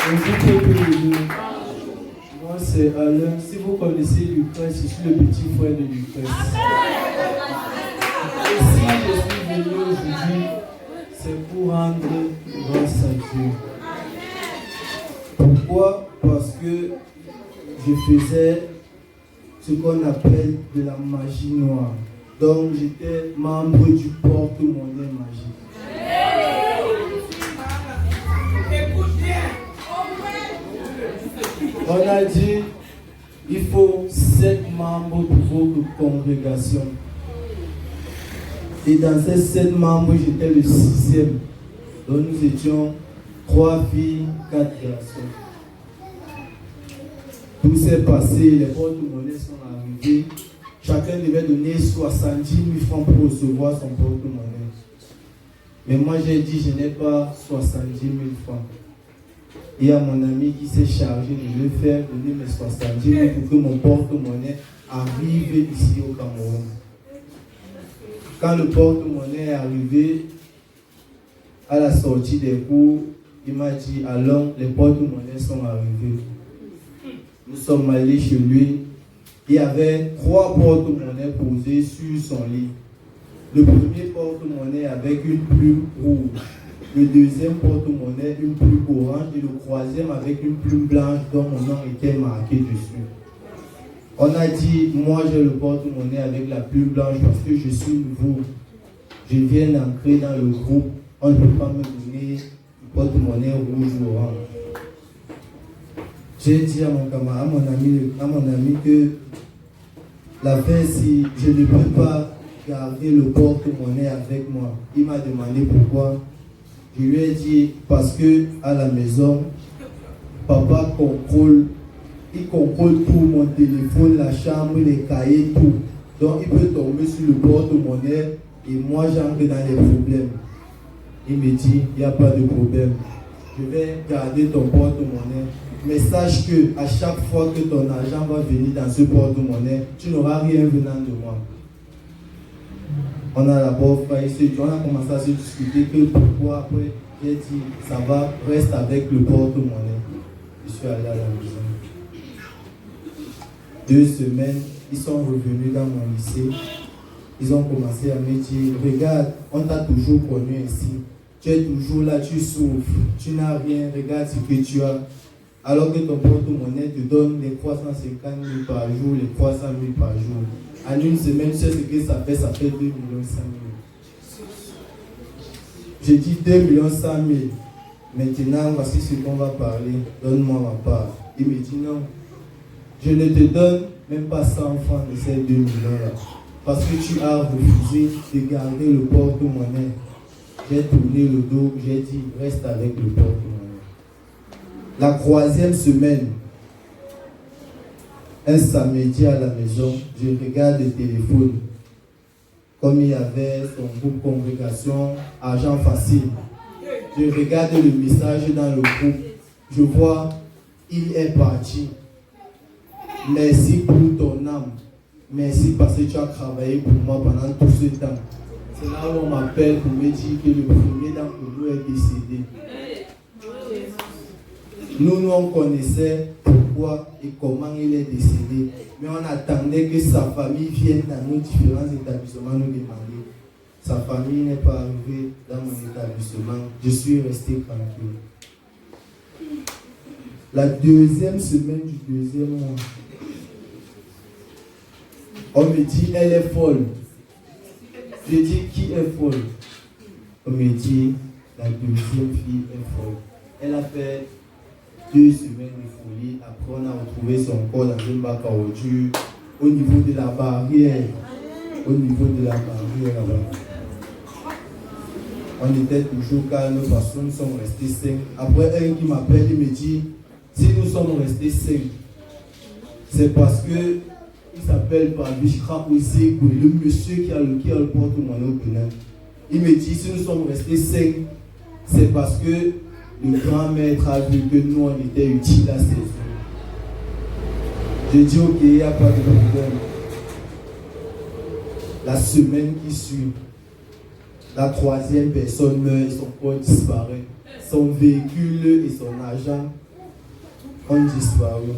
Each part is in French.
Bonjour peuple de Dieu. Moi c'est Alain. Si vous connaissez Lucrèce, je suis le petit frère de Lucrèce. Et si je suis venu aujourd'hui, c'est pour rendre grâce à Dieu. Pourquoi? Parce que je faisais ce qu'on appelle de la magie noire. Donc j'étais membre du porte-monnaie magique. On a dit il faut 7 membres pour votre congrégation. Et dans ces 7 membres, j'étais le 6e. Donc nous étions 3 filles, 4 garçons. Tout s'est passé, les porte-monnaies sont arrivés. Chacun devait donner 70 000 francs pour recevoir son porte-monnaie. Mais moi j'ai dit je n'ai pas 70 000 francs. Il y a mon ami qui s'est chargé de le faire, donner mes 70 000 pour que mon porte-monnaie arrive ici au Cameroun. Quand le porte-monnaie est arrivé, à la sortie des cours, il m'a dit allons, les porte-monnaies sont arrivés. Nous sommes allés chez lui. Il y avait 3 porte-monnaies posés sur son lit. Le premier porte-monnaie avec une plume rouge. Le deuxième porte-monnaie, une plume orange. Et le troisième avec une plume blanche dont mon nom était marqué dessus. On a dit, moi j'ai le porte-monnaie avec la plume blanche parce que je suis nouveau. Je viens d'entrer dans le groupe. On ne peut pas me donner le porte-monnaie rouge ou orange. J'ai dit à mon camarade, à mon ami que la fin, si je ne peux pas garder le porte-monnaie avec moi. Il m'a demandé pourquoi. Je lui ai dit parce que à la maison, papa contrôle tout, mon téléphone, la chambre, les cahiers, tout. Donc il peut tomber sur le porte-monnaie et moi j'entre dans les problèmes. Il me dit, il n'y a pas de problème. Je vais garder ton porte-monnaie. Mais sache que à chaque fois que ton argent va venir dans ce porte-monnaie, tu n'auras rien venant de moi. On a d'abord fait, on a commencé à se discuter que pourquoi après j'ai dit ça va, reste avec le porte-monnaie. Je suis allé à la maison. 2 semaines, ils sont revenus dans mon lycée. Ils ont commencé à me dire, regarde, on t'a toujours connu ainsi. Tu es toujours là, tu souffres, tu n'as rien, regarde ce que tu as. Alors que ton porte-monnaie te donne les 350 000 par jour, les 300 000 par jour. En une semaine, tu sais ce que ça fait 2,1 millions. J'ai dit 2,1 millions. Maintenant, voici ce qu'on va parler. Donne-moi ma part. Il me dit non. Je ne te donne même pas 100 francs de ces 2 millions-là. Parce que tu as refusé de garder le porte-monnaie. J'ai tourné le dos, j'ai dit reste avec le porte-monnaie. La 3e semaine, un samedi à la maison, je regarde le téléphone. Comme il y avait son groupe congrégation, argent facile. Je regarde le message dans le groupe. Je vois, il est parti. Merci pour ton âme. Merci parce que tu as travaillé pour moi pendant tout ce temps. C'est là où on m'appelle pour me dire que le premier d'entre nous est décédé. Nous, on connaissait pourquoi et comment il est décédé. Mais on attendait que sa famille vienne dans nos différents établissements nous demander. Sa famille n'est pas arrivée dans mon établissement. Je suis resté tranquille. La 2e semaine du 2e mois, on me dit, elle est folle. Je dis, qui est folle? On me dit, la 2e fille est folle. Elle a fait 2 semaines de folie. Après, on a retrouvé son corps dans un bac à ordures au niveau de la barrière. Au niveau de la barrière là-bas. On était toujours calme parce que nous sommes restés 5. Après, un qui m'appelle, il me dit, si nous sommes restés 5, c'est parce que il s'appelle Pabishra Osekou, le monsieur qui a le porte-monnaie au Bénin. Il me dit, si nous sommes restés 5, c'est parce que le grand maître a vu que nous, on était utiles à ses yeux. Je dis, ok, il n'y a pas de problème. La semaine qui suit, la 3e personne meurt et son corps disparaît. Son véhicule et son argent ont disparu.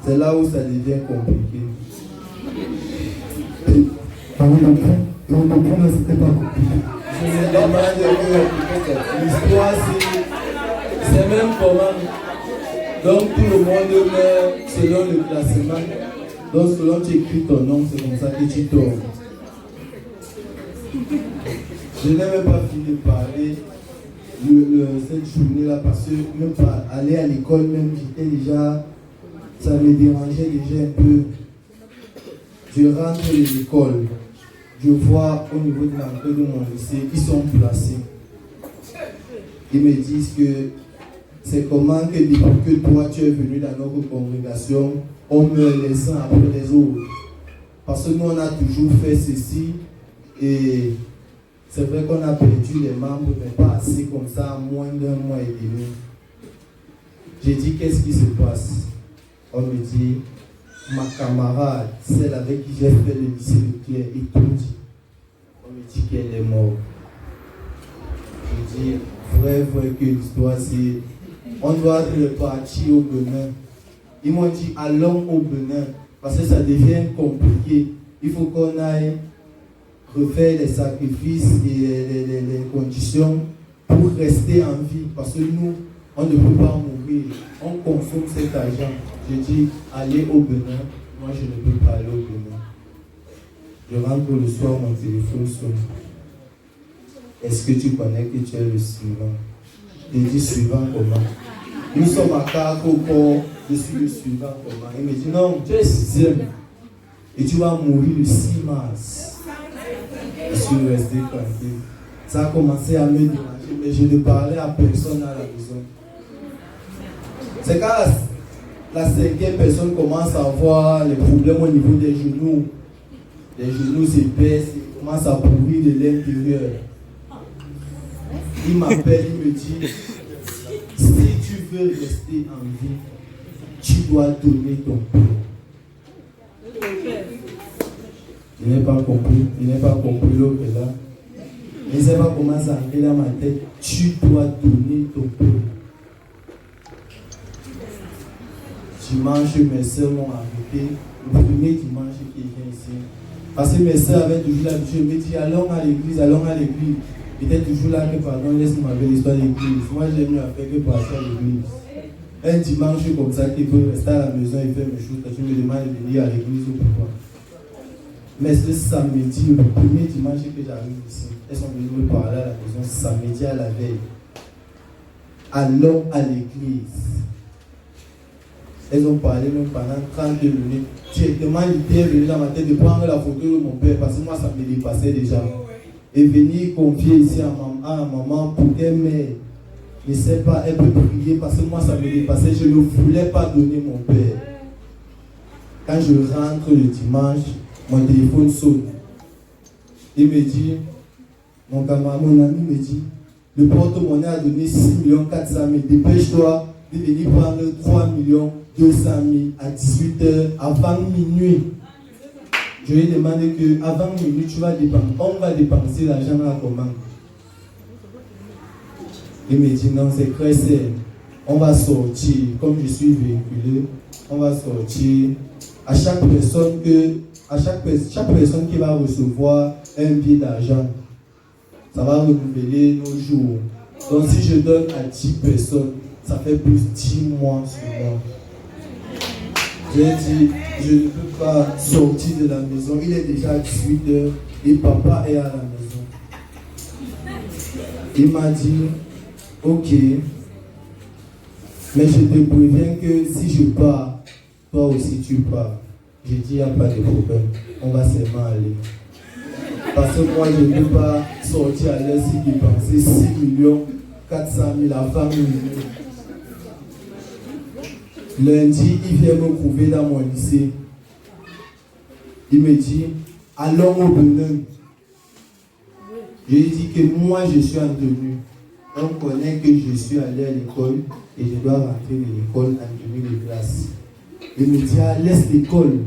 C'est là où ça devient compliqué. Dans mon point, c'était pas compliqué. Je me demande que l'histoire, c'est même comment. Donc tout le monde meurt selon le classement. Donc selon tu écris ton nom, c'est comme ça que tu tombes. Je n'ai même pas fini de parler cette journée-là parce que même pas aller à l'école, même j'étais déjà, ça me dérangeait déjà un peu. Je rentre de l'école, je vois au niveau de l'entrée de mon lycée, ils sont placés. Ils me disent que c'est comment que depuis que toi tu es venu dans notre congrégation, on meurt les uns après les autres. Parce que nous on a toujours fait ceci et c'est vrai qu'on a perdu les membres, mais pas assez comme ça, en moins d'un mois et demi. J'ai dit qu'est-ce qui se passe? On me dit, ma camarade, celle avec qui j'ai fait le lycée de Claire, et tout dit. On me dit qu'elle est morte. Je dis, vrai que l'histoire c'est, on doit repartir au Bénin. Ils m'ont dit, allons au Bénin, parce que ça devient compliqué. Il faut qu'on aille refaire les sacrifices et les conditions pour rester en vie. Parce que nous, on ne peut pas mourir. On consomme cet argent. Je dis, allez au Bénin. Moi, je ne peux pas aller au Bénin. Je rentre le soir, mon téléphone sonne. Est-ce que tu connais que tu es le suivant? Je dis, suivant comment? Nous sommes à 4 au corps. Je suis le suivant comment? Il me dit, non, tu es 6e. Et tu vas mourir le 6 mars. Je suis resté tranquille. Ça a commencé à me déranger, mais je ne parlais à personne à la maison. C'est quand la 5e personne commence à avoir les problèmes au niveau des genoux. Les genoux s'épaissent, ils commencent à pourrir de l'intérieur. Il m'appelle, il me dit, si tu veux rester en vie, tu dois donner ton corps. Je n'ai pas compris l'autre là. Je ne sais pas comment ça arrive dans ma tête. Tu dois donner ton corps. Dimanche, mes soeurs m'ont arrêté. Le premier dimanche qui vient ici. Parce que mes soeurs avaient toujours l'habitude. Je me dis, allons à l'église, allons à l'église. J'étais toujours là que, pardon, laisse-moi avec l'histoire de l'église. Moi, j'aime mieux faire que partir à l'église. Un dimanche comme ça, qui peut rester à la maison et faire mes choses. Tu me demandes de venir à l'église ou pourquoi. Mais ce samedi, le premier dimanche que j'arrive ici, elles sont venues me parler à la maison samedi à la veille. Allons à l'église. Elles ont parlé même pendant 30 minutes. Directement, l'idée est venue dans ma tête de prendre la photo de mon père parce que moi, ça me dépassait déjà. Et venir confier ici à ma maman pour qu'elle m'aide. Je ne sais pas, elle peut prier parce que moi, ça me dépassait. Je ne voulais pas donner mon père. Quand je rentre le dimanche, mon téléphone sonne. Il me dit, mon camarade, mon ami me dit, le porte-monnaie a donné 6 400 000. Dépêche-toi de venir prendre 3 200 000 à 18h avant minuit. Je lui ai demandé qu'avant minuit, on va dépenser l'argent à comment? Il me dit, non, c'est très simple. On va sortir, comme je suis véhiculé, on va sortir. À chaque personne qui va recevoir un billet d'argent, ça va renouveler nos jours. Donc si je donne à 10 personnes, ça fait plus 10 mois sur moi. J'ai dit, je ne peux pas sortir de la maison. Il est déjà 18h et papa est à la maison. Il m'a dit, ok, mais je te préviens que si je pars, toi aussi tu pars. J'ai dit, il n'y a pas de problème, on va seulement aller. Parce que moi, je ne peux pas sortir à l'aise et dépenser 6 400 000 avant minuit. Lundi, il vient me trouver dans mon lycée. Il me dit, allons au Bénin. Je lui ai dit que moi, je suis en tenue. On connaît que je suis allé à l'école et je dois rentrer de l'école en tenue de classe. Il me dit, ah, laisse l'école.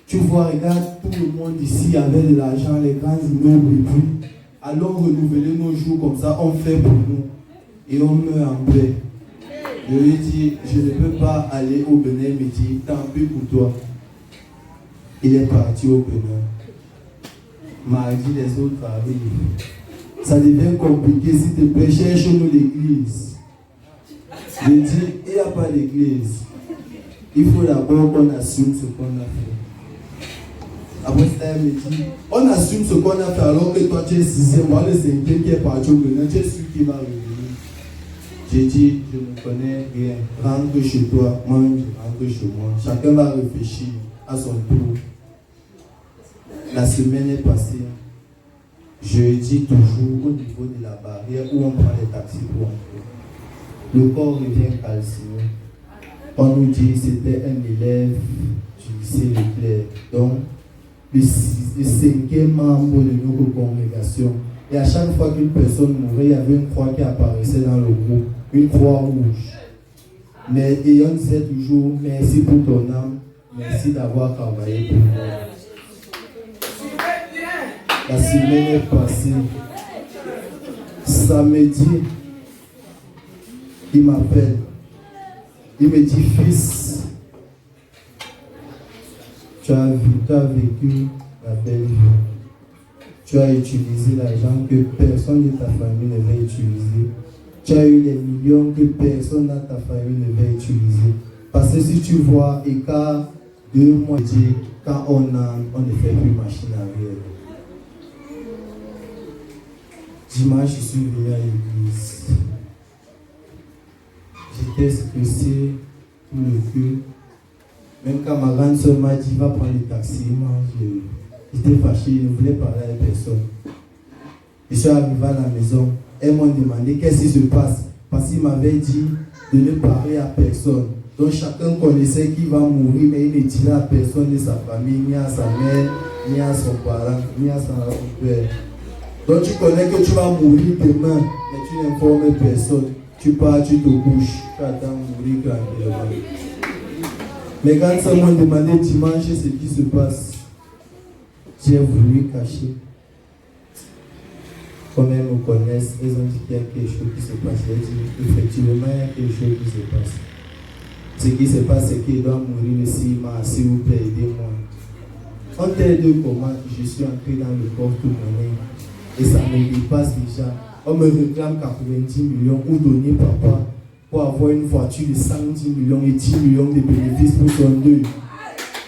Tu vois, regarde, tout le monde ici avait de l'argent, les grands immeubles et puis, allons renouveler nos jours comme ça, on fait pour nous et on meurt en paix. Je lui ai dit, je ne peux pas aller au Bénin. Il me dit, tant pis pour toi. Il est parti au Bénin. Mardi, les autres arrivent. Ça devient compliqué, s'il te plaît, cherche-nous l'église. Je dis, il n'y a pas d'église. Il faut d'abord qu'on assume ce qu'on a fait. Après ça, elle me dit, on assume ce qu'on a fait alors que toi tu es sixième, moi le cinquième qui est parti au Bénin, tu es sûr qu'il va revenir. J'ai dit, je ne connais rien. Rentre chez toi, moi je rentre chez moi. Chacun va réfléchir à son tour. La semaine est passée. Je dis toujours au niveau de la barrière où on prend les taxis pour entrer. Le corps revient calciné. On nous dit que c'était un élève du lycée Leclerc. Donc, le cinquième membre de notre congrégation. Et à chaque fois qu'une personne mourait, il y avait une croix qui apparaissait dans le groupe. Une croix rouge. Mais et on disait toujours merci pour ton âme, merci d'avoir travaillé pour moi. La semaine est passée. Samedi, il m'appelle. Il me dit, fils, tu as vécu la belle vie. Tu as utilisé l'argent que personne de ta famille ne va utiliser. Tu as eu les millions que personne dans ta famille ne va utiliser. Parce que si tu vois, écart 2 mois, quand on ne fait plus machine arrière. Dimanche, je suis venu à l'église. J'étais stressé pour le culte. Même quand ma grande soeur m'a dit, va prendre le taxi, moi, j'étais fâché, je ne voulais parler à personne. Je suis arrivé à la maison. Elles m'ont demandé qu'est-ce qui se passe. Parce qu'il m'avait dit de ne parler à personne. Donc chacun connaissait qu'il va mourir, mais il ne dirait à personne de sa famille, ni à sa mère, ni à son parent, ni à son père. Donc tu connais que tu vas mourir demain, mais tu n'informes personne. Tu pars, tu te couches, tu attends mourir tranquillement. Mais quand ça m'a demandé dimanche ce qui se passe, j'ai voulu cacher. Comme elles me connaissent, elles ont dit qu'il y a quelque chose qui se passe. J'ai dit, effectivement, il y a quelque chose qui se passe. Ce qui se passe, c'est qu'il doit mourir le 6 mars, s'il vous plaît, aidez-moi. On t'aide comment je suis entré dans le porte-monnaie et ça me dépasse déjà. On me réclame 90 millions ou donner papa pour avoir une voiture de 110 millions et 10 millions de bénéfices pour son deux.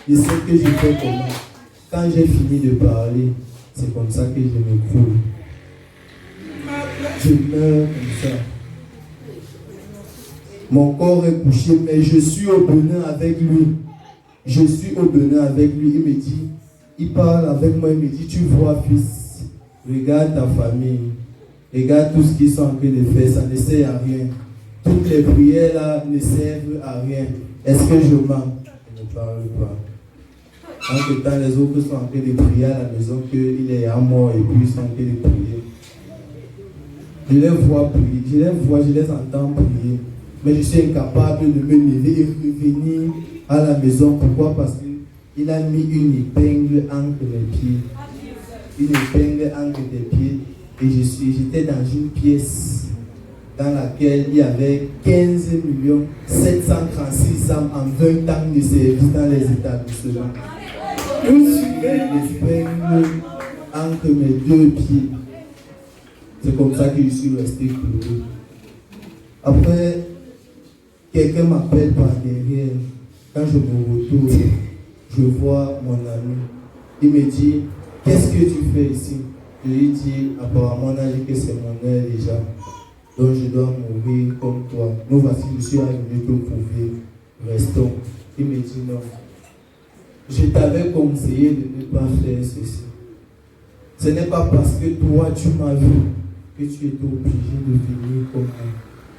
Je sais que je fais comment. Quand j'ai fini de parler, c'est comme ça que je m'écroule. Je meurs comme ça. Mon corps est couché, mais je suis au Bénin avec lui. Je suis au Bénin avec lui. Il me dit, il parle avec moi, il me dit, tu vois fils, regarde ta famille, regarde tout ce qu'ils sont en train de faire, ça ne sert à rien. Toutes les prières là ne servent à rien. Est-ce que je mens? Je ne parle pas. En tout temps, les autres sont en train de prier à la maison qu'il est à mort et puis ils sont en train de prier. Je les vois prier, je les entends prier. Mais je suis incapable de me lever et revenir à la maison. Pourquoi? Parce qu'il a mis une épingle entre mes pieds. Une épingle entre tes pieds. Et j'étais dans une pièce dans laquelle il y avait 15 736 âmes en 20 ans de service dans les établissements. L'épingle entre mes 2 pieds. C'est comme ça que je suis resté cloué. Après, quelqu'un m'appelle par derrière. Quand je me retourne, je vois mon ami. Il me dit, qu'est-ce que tu fais ici? Je lui dis, apparemment, on a dit que c'est mon heure déjà. Donc je dois mourir comme toi. Nous voici, je suis arrivé te prouver. Restons. Il me dit non. Je t'avais conseillé de ne pas faire ceci. Ce n'est pas parce que toi tu m'as vu que tu étais obligé de venir comme moi.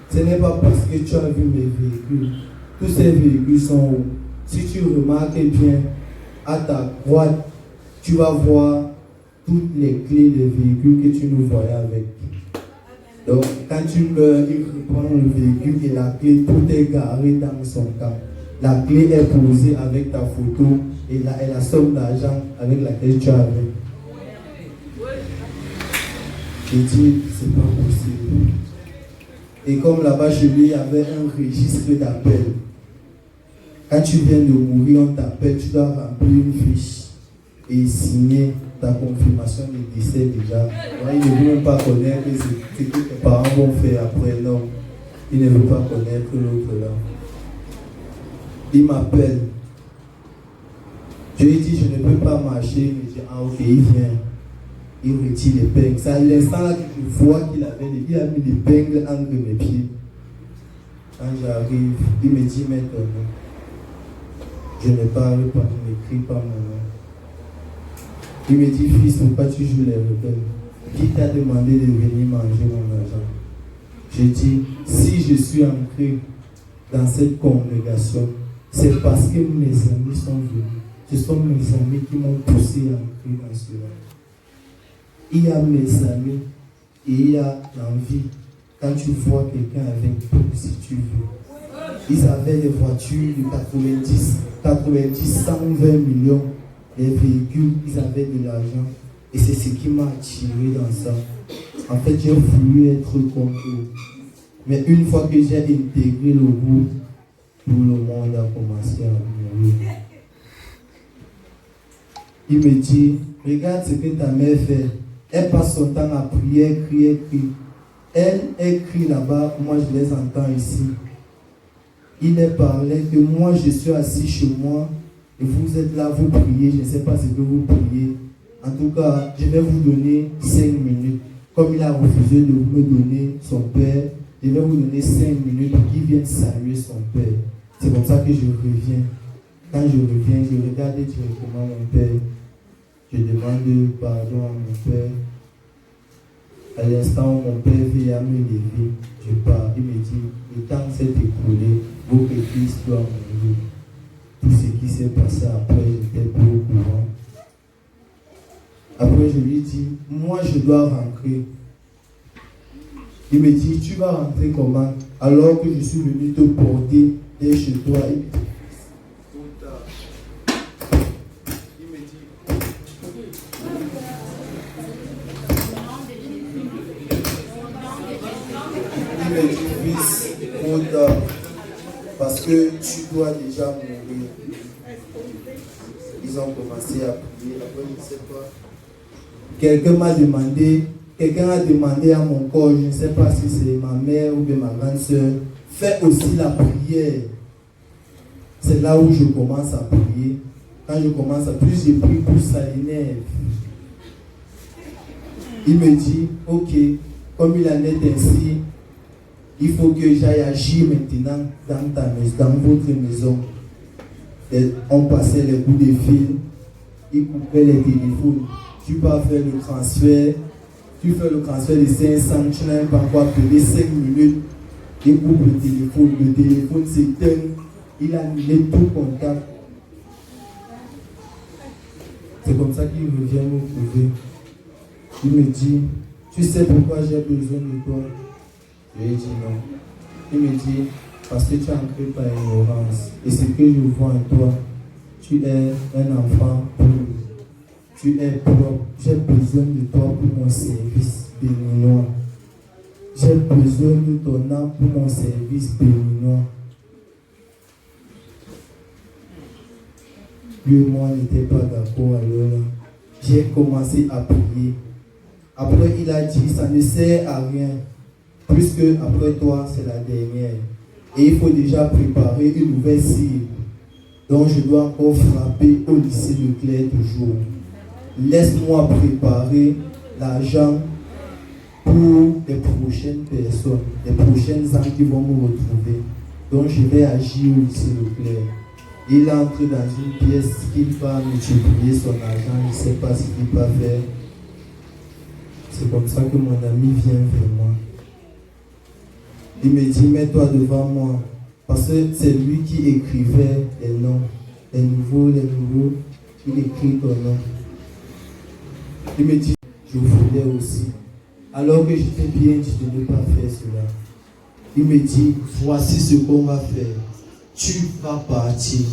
Ce n'est pas parce que tu as vu mes véhicules. Tous ces véhicules sont où? Si tu remarques bien, à ta droite, tu vas voir toutes les clés des véhicules que tu nous voyais avec. Donc, quand tu meurs, il reprend le véhicule et la clé, tout est garé dans son camp. La clé est posée avec ta photo et la somme d'argent avec laquelle tu avais. J'ai dit, c'est pas possible. Et comme là-bas chez lui, il y avait un registre d'appel. Quand tu viens de mourir, on t'appelle, tu dois remplir une fiche et signer ta confirmation de décès déjà. Ouais, il ne veut même pas connaître ce que tes parents vont faire après. Non, il ne veut pas connaître l'autre là. Il m'appelle. Je lui dis, je ne peux pas marcher. Il me dit, ah ok, il vient. Il retire les pingles. C'est à l'instant là que je vois qu'il a mis des pingles entre mes pieds. Quand j'arrive, il me dit, mais ton nom. Je ne parle pas, je n'écris pas mon nom. Il me dit, fils, pourquoi tu joues les rebelles? Qui t'a demandé de venir manger mon argent? Je dis, si je suis ancré dans cette congrégation, c'est parce que mes amis sont venus. Ce sont mes amis qui m'ont poussé à ancrer dans cela. Il y a mes amis et il y a l'envie. Quand tu vois quelqu'un avec tout, si tu veux. Ils avaient des voitures de 90, 120 millions, des véhicules, ils avaient de l'argent. Et c'est ce qui m'a attiré dans ça. En fait, j'ai voulu être comme eux. Mais une fois que j'ai intégré le groupe, tout le monde a commencé à mourir. Il me dit, regarde ce que ta mère fait. Elle passe son temps à prier, elle crie, elle crie. Elle crie là-bas, moi je les entends ici. Il est parlé que moi je suis assis chez moi et vous êtes là, vous priez, je ne sais pas ce que vous priez. En tout cas, je vais vous donner 5 minutes. Comme il a refusé de me donner son père, je vais vous donner 5 minutes pour qu'il vienne saluer son père. C'est comme ça que je reviens. Quand je reviens, je regarde directement mon père. Je demande pardon à mon père. À l'instant où mon père vient me lever, je pars. Il me dit, le temps s'est écoulé, votre fils doit mourir. Tout ce qui s'est passé après, j'étais peu au courant. Après, je lui dis, moi je dois rentrer. Il me dit, tu vas rentrer comment? Alors que je suis venu te porter dès chez toi. Fils, parce que tu dois déjà mourir. Ils ont commencé à prier. Après, je ne sais pas. Quelqu'un a demandé à mon corps, je ne sais pas si c'est ma mère ou bien ma grande soeur, fais aussi la prière. C'est là où je commence à prier. Quand je commence à prier, j'ai pris plus ça l'énerve. Il me dit, ok, comme il en est ainsi, il faut que j'aille agir maintenant dans votre maison. Et on passait les bouts de fil, il coupait les téléphones. Tu peux faire le transfert, tu fais le transfert de 500, tu n'as pas encore appelé 5 minutes, il coupe le téléphone s'éteint, il a annulé tout contact. C'est comme ça qu'il revient me trouver. Il me dit, tu sais pourquoi j'ai besoin de toi? Je lui ai dit non. Il me dit, parce que tu es ancré par ignorance. Et ce que je vois en toi, tu es un enfant pur. Tu es propre. J'ai besoin de toi pour mon service béninois. J'ai besoin de ton âme pour mon service béninois. Lui et moi n'étions pas d'accord alors. J'ai commencé à prier. Après, il a dit, ça ne sert à rien. Puisque après toi, c'est la dernière. Et il faut déjà préparer une nouvelle cible. Donc je dois encore frapper au lycée Leclerc toujours. Laisse-moi préparer l'argent pour les prochaines personnes, les prochaines âmes qui vont me retrouver. Donc je vais agir au lycée Leclerc. Il entre dans une pièce qu'il va multiplier son argent. Je ne sais pas ce qu'il va faire. C'est comme ça que mon ami vient vers moi. Il me dit, mets-toi devant moi. Parce que c'est lui qui écrivait les noms. Les nouveaux, il écrit ton nom. Il me dit, je voulais aussi. Alors que j'étais bien dit de ne pas faire cela. Il me dit, voici ce qu'on va faire. Tu vas partir.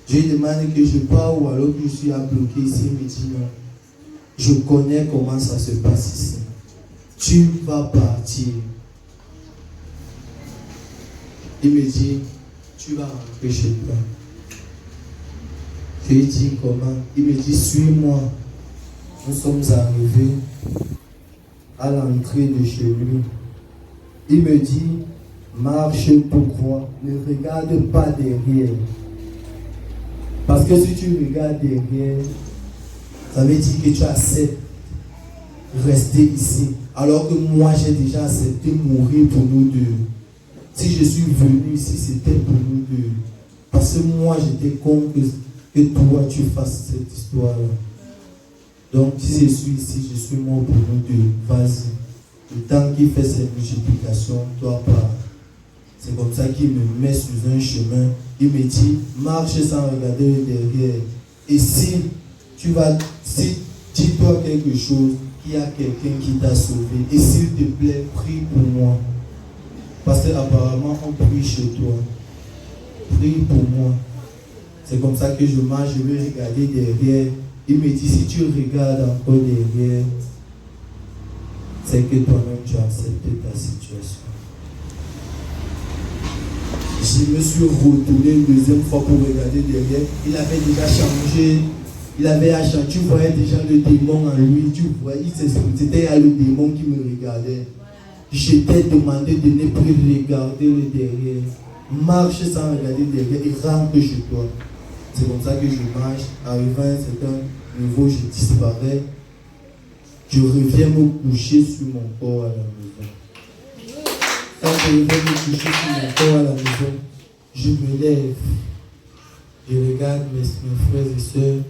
Je lui demande que je pars ou alors que je suis à bloquer ici. Il me dit non. Je connais comment ça se passe ici. Tu vas partir. Il me dit, tu vas rentrer chez toi. Je lui dis comment? Il me dit, suis-moi. Nous sommes arrivés à l'entrée de chez lui. Il me dit, marche pour moi, ne regarde pas derrière. Parce que si tu regardes derrière, ça veut dire que tu acceptes rester ici. Alors que moi, j'ai déjà accepté mourir pour nous deux. Si je suis venu ici, c'était pour nous deux. Parce que moi, j'étais contre que toi, tu fasses cette histoire-là. Donc, si je suis ici, je suis mort pour nous deux. Vas-y. Le temps qu'il fait cette multiplication, toi pas. C'est comme ça qu'il me met sur un chemin. Il me dit, marche sans regarder derrière. Et si dis-toi quelque chose, qu'il y a quelqu'un qui t'a sauvé. Et s'il te plaît, prie pour moi. Parce qu'apparemment, on prie chez toi. Prie pour moi. C'est comme ça que je marche, je vais regarder derrière. Il me dit, si tu regardes encore derrière, c'est que toi-même tu as accepté ta situation. Je me suis retourné une deuxième fois pour regarder derrière. Il avait déjà changé. Il avait changé. Tu voyais déjà le démon en lui. Tu voyais, c'était le démon qui me regardait. Je t'ai demandé de ne plus regarder le derrière. Marche sans regarder derrière et rentre chez toi. C'est comme ça que je marche. Arrivé à un certain niveau, je disparais. Je reviens me coucher sur mon corps à la maison. Quand je reviens me coucher sur mon corps à la maison, je me lève. Je regarde mes frères et sœurs.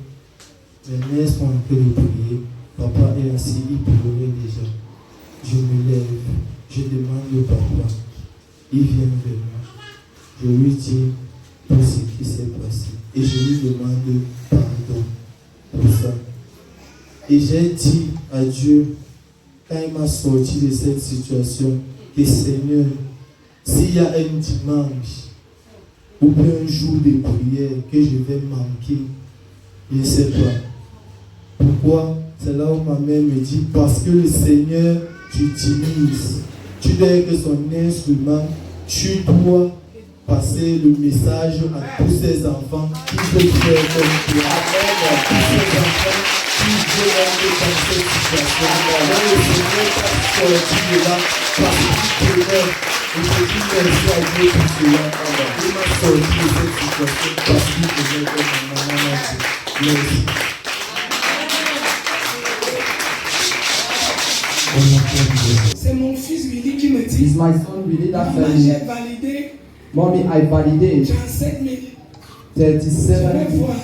Mes mères sont en train de prier. Papa est assis, il pleurait déjà. Je me lève. Je demande au papa. Il vient vers moi. Je lui dis tout ce qui s'est passé. Et je lui demande pardon pour ça. Et j'ai dit à Dieu, quand il m'a sorti de cette situation, que Seigneur, s'il y a un dimanche ou bien un jour de prière que je vais manquer, je ne sais pas. Pourquoi? C'est là où ma mère me dit, parce que le Seigneur t'utilise. Tu dois être son instrument, tu dois passer le message à tous ces enfants qui veulent faire comme toi. À tous ces enfants qui veulent être dans cette situation. Le Seigneur t'a sorti de là parce qu'il te aime. Et je dis merci à Dieu pour cela. Il m'a sorti de cette situation parce qu'il te aime comme ma maman m'a dit. Merci. C'est mon fils Willy qui me dit. It's my son Willy that Maman, said, j'ai validé. Mommy, I validate 37 000. 37 Je vais voir.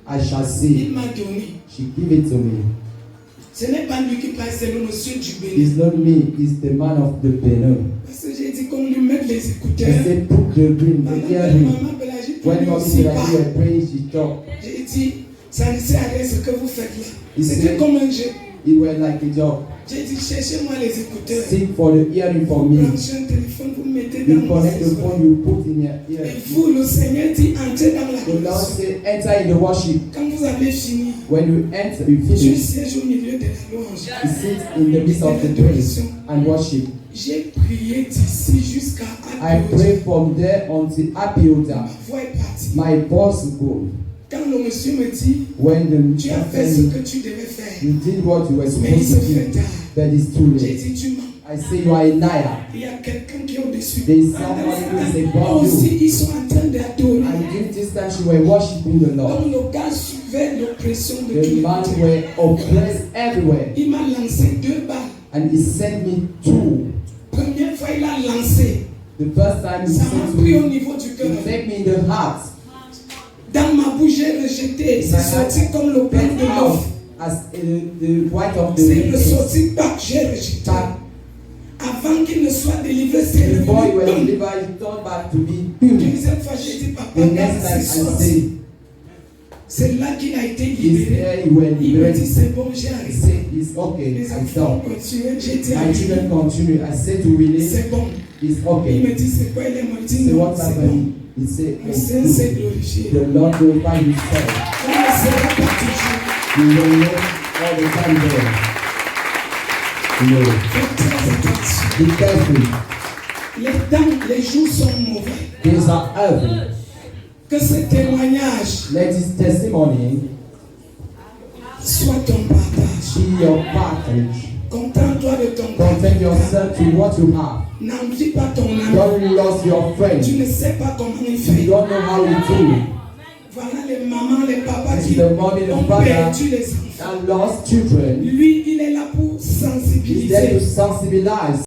I shall Il see. m'a donné. She give it to me. Ce n'est pas lui qui parle, c'est le monsieur du Bénin. It's not me, it's the man of the Benin. Parce que j'ai dit qu'on lui mette les I écouteurs. said, put the ring, the earring. Maman Pélagie peut When lui mommy aussi said that you parler. were praying, she talked. J'ai dit, ça ne sert à rien ce que vous faites là. Il C'était sait. comme un jeu. It went like a job. J'ai dit, cherchez-moi les écouteurs. Seek for the earring for me. Branchez un téléphone, vous mettez dans You mon connect the phone, you put in your Et ear. vous, le Seigneur dit, entrez dans la The Lord relation. said, enter in the worship. Quand vous avez fini, When you enter, you je finish. siège au milieu de la louange. You sit in the midst of the praise and worship. J'ai prié d'ici jusqu'à I pray from there until Ma Apiota. voix est partie. My voice go. Quand le monsieur me dit, When the tu as fait ce que tu devais faire, you did what you were mais il supposed se to fait do, tard. but it's too J'ai late. dit, tu mens. I say you are a liar. Il y a quelqu'un qui est au-dessus. There's someone who is Eux above aussi, you. ils sont en train d'adorer. And during this time you were worshiping the Lord. Comme le gars suivait l'oppression de The tous les man côtés. were oppressed everywhere. Il m'a lancé 2 balles. And he sent me 2. Première fois, il a lancé. The first time he Ça sent m'a to pris au me, niveau du cœur. he take me in the heart. Dans ma bouche, j'ai rejeté. C'est sorti comme le plein de Out l'offre. as the white of the C'est le lilies. sorti bac, j'ai rejeté. Back. Avant qu'il ne soit délivré, c'est le Before you were revenu. delivered, you turned back to be human. Deuxième fois, j'ai dit, papa, The next quand time c'est I sorti, say, c'est là qu'il a été is libéré. there you were Il me dit, liberated. c'est bon, j'ai I arrêté. said, it's okay, Les I enfants stopped. continuent, j'ai dit, My children continue. I said to Willie, c'est bon. it's Il okay. me dit, c'est quoi? Il est mort. Il dit, So non, what c'est bon. happened? He said, Le it's Seigneur s'est good. glorifié. The Lord glorify himself. On ne sera pas toujours. You will live all the time there. You know, Faites très attention. be careful. les jours sont mauvais. These are ugly. Que ce témoignage Let this testimony soit ton partage. be your package. Contente-toi de ton Content partage. yourself to what you have. N'envie pas ton ami. Don't lose your friend. Tu ne sais pas comment il You fait. don't know how you do it. Voilà les mamans, les papas It's qui the mommy, the ont father, perdu les enfants. and lost children. Lui, il est là pour He's there sensibiliser. to sensibilize.